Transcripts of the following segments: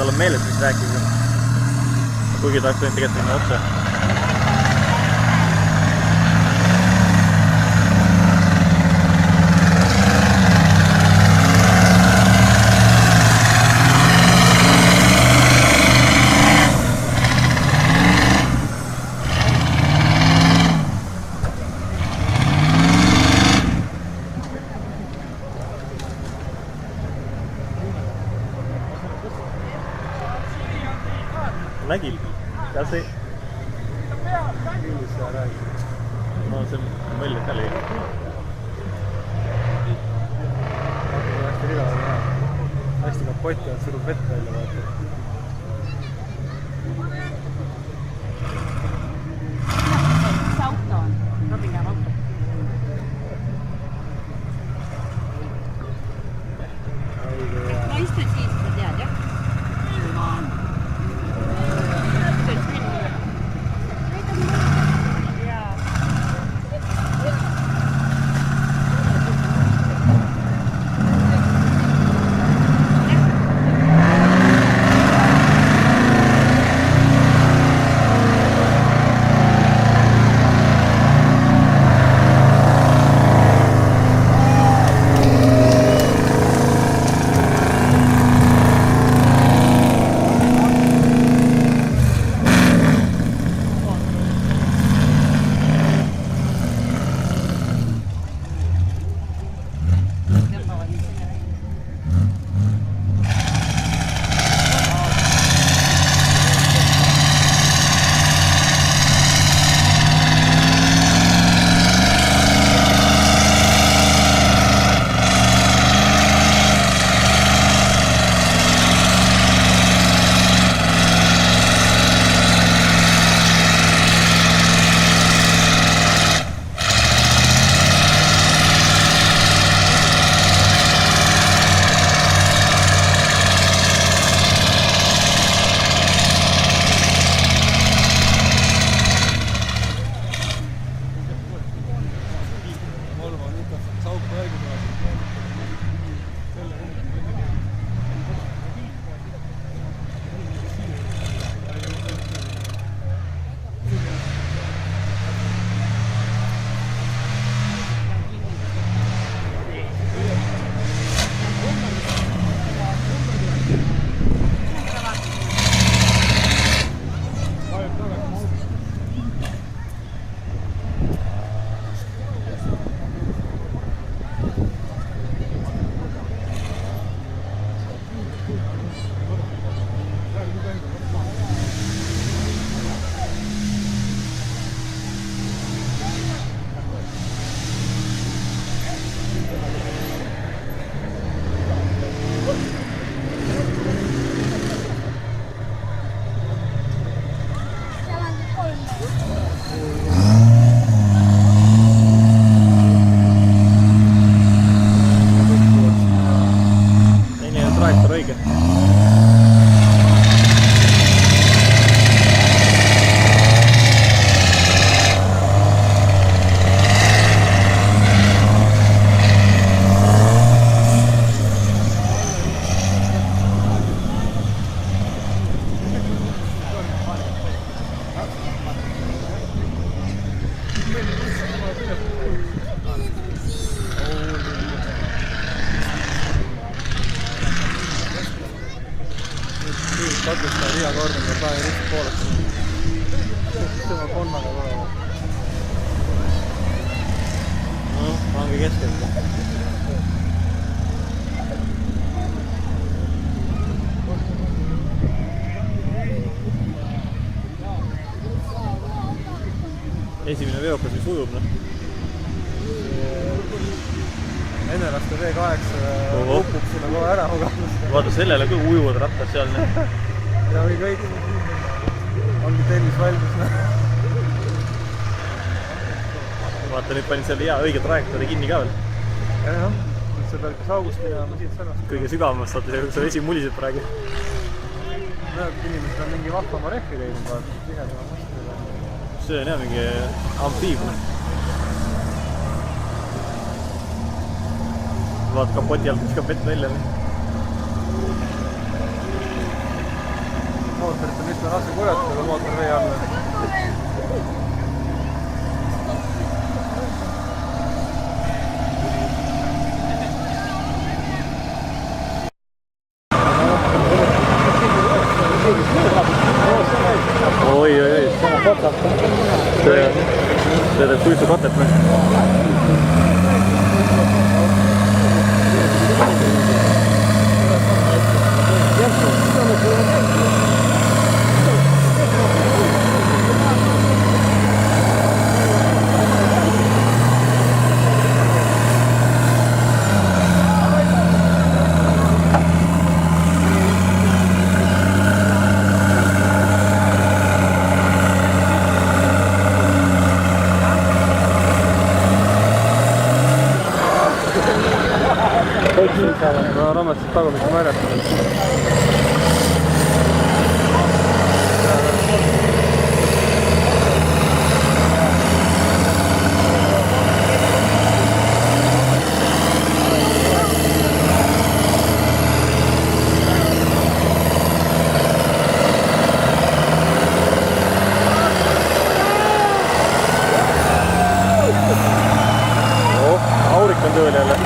tal on meeles, mis rääkis. Kuigi ta oleks võinud tegelikult minna otse. Nägib, kas ei? Millis sa räägid? No see mõllib ka lõi. Hästi rida on näha. Hästi kapotti on, surub vett välja vaata. Mis auto on? Robingham auto. Ma istun siis, sa tead, jah? katkestada iga kord on praegu risk pooleks. Tema konnaga tulema. No, ongi keskelt. Esimene veokas, mis ujub, noh. Ennelaste V8 upub sinna kohe ära huganud. Vaata, sellele küll ujuvad rattas seal, noh. Ja või kõik. Ongi tellis valmis, noh. Vaata, nüüd panin selle hea õige trajektoori kinni ka veel. Jah, nüüd sa pead kas august minema siit sõnast. Kõige sügavamast, vaata, see vesi muliseb praegu. Näed, inimesed on mingi vahvama rehvi teinud, vaata, tihedama mustrile. See on jah mingi amfiibne. Vaata kapoti alt, mis ka vett välja. mootorit on üsna raske kujutada mootor vee alla. Oi. See teeb suitsukatet või? No raamatust tagumikku märjata. Aurik on tööl jälle.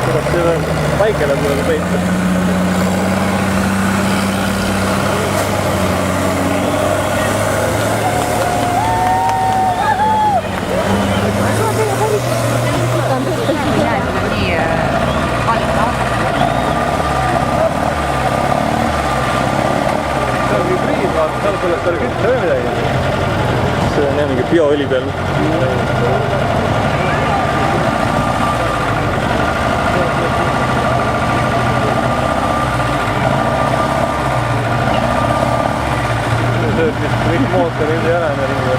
Kuidas see veel päike läheb mulle peita? See on hübriid, vaata, seal tuleb talle kütta või midagi. See on jah mingi bioõli peal. Sööd vist kõik mootori üle järele ringi.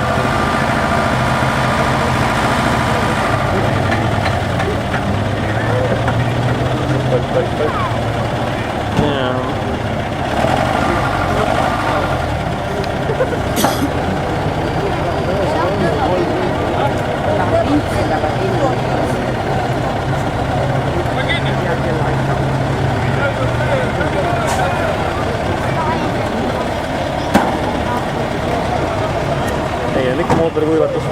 Ei on ikka mootori kuivatus.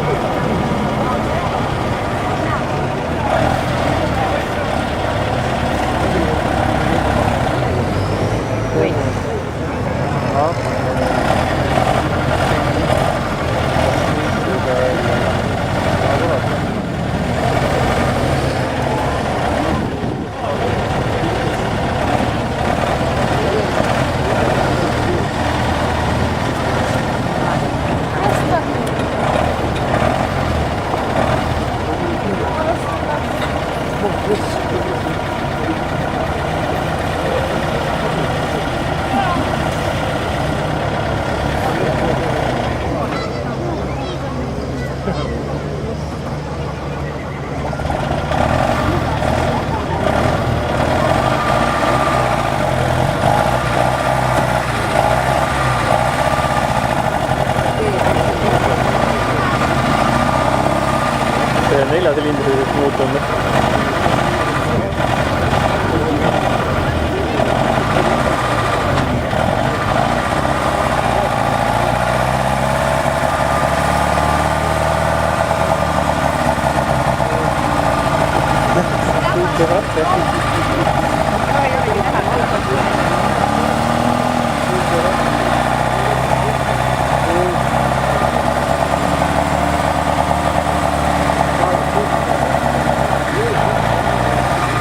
See 4-silindriliseks muutunud.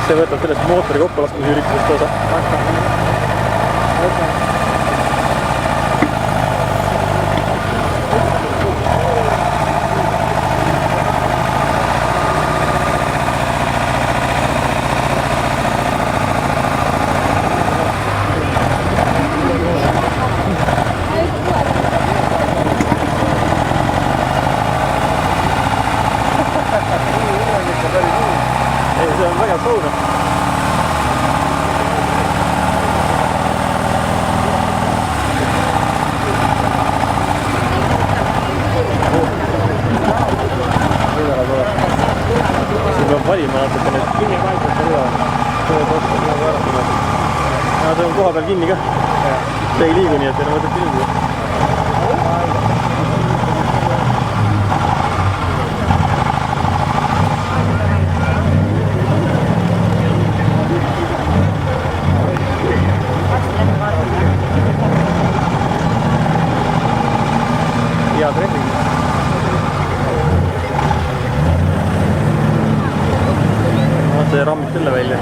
See võtab sellest mootori kokkulaskmise üritusest osa. Ei, see on väga suur. koha peal kinni ka. See ei liigu nii, et ei ole mõtet liiguda. Hea treffing. See rammib selle välja.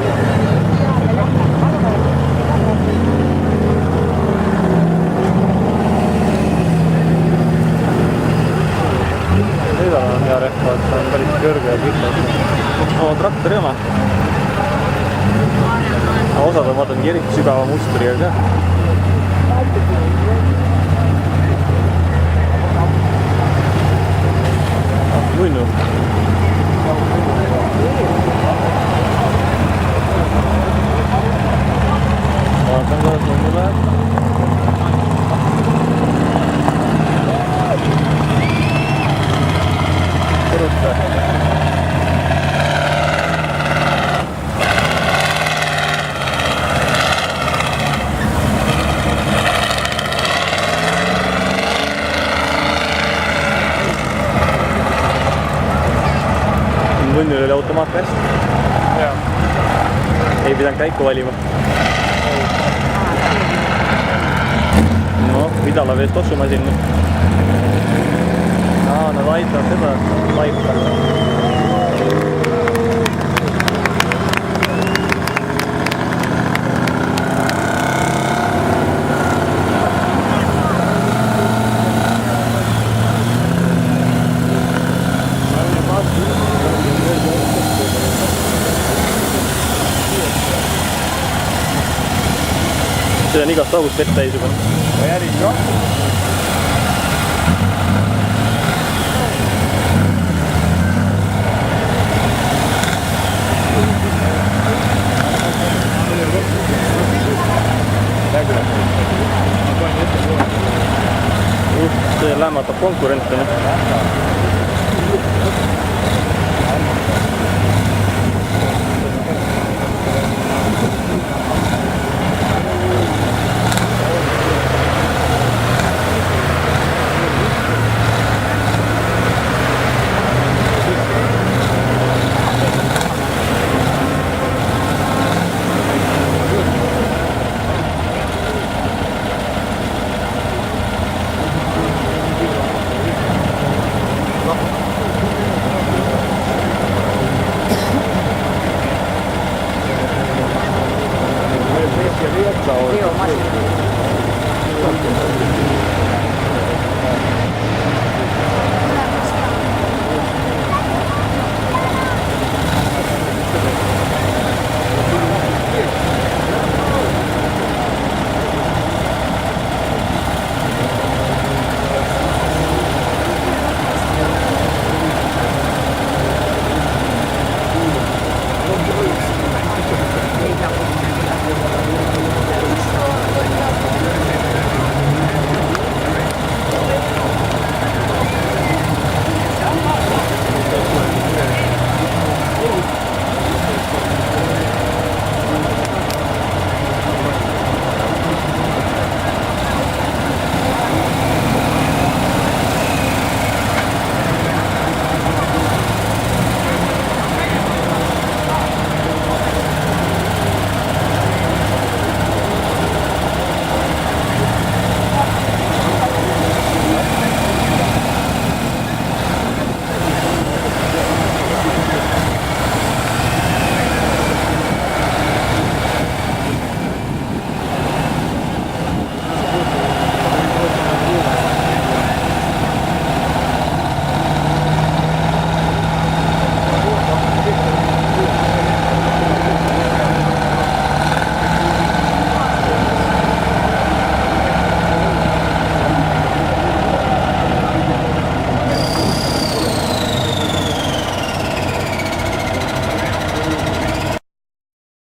Nüüd on hea rehv, et ta on päris kõrge ja pühtas. Traktori oma. Osad on vaatan eriti sügava mustriga ka. Munnu. Vaatan kuidas munnu läheb. Põruta. Munnul oli automaatkäst. Ei pidanud käiku valima. No, Vidala veest otsumasin. Nad aitavad seda laipa. See on igast august vett täis juba. Järin jah. See lämmatab konkurente.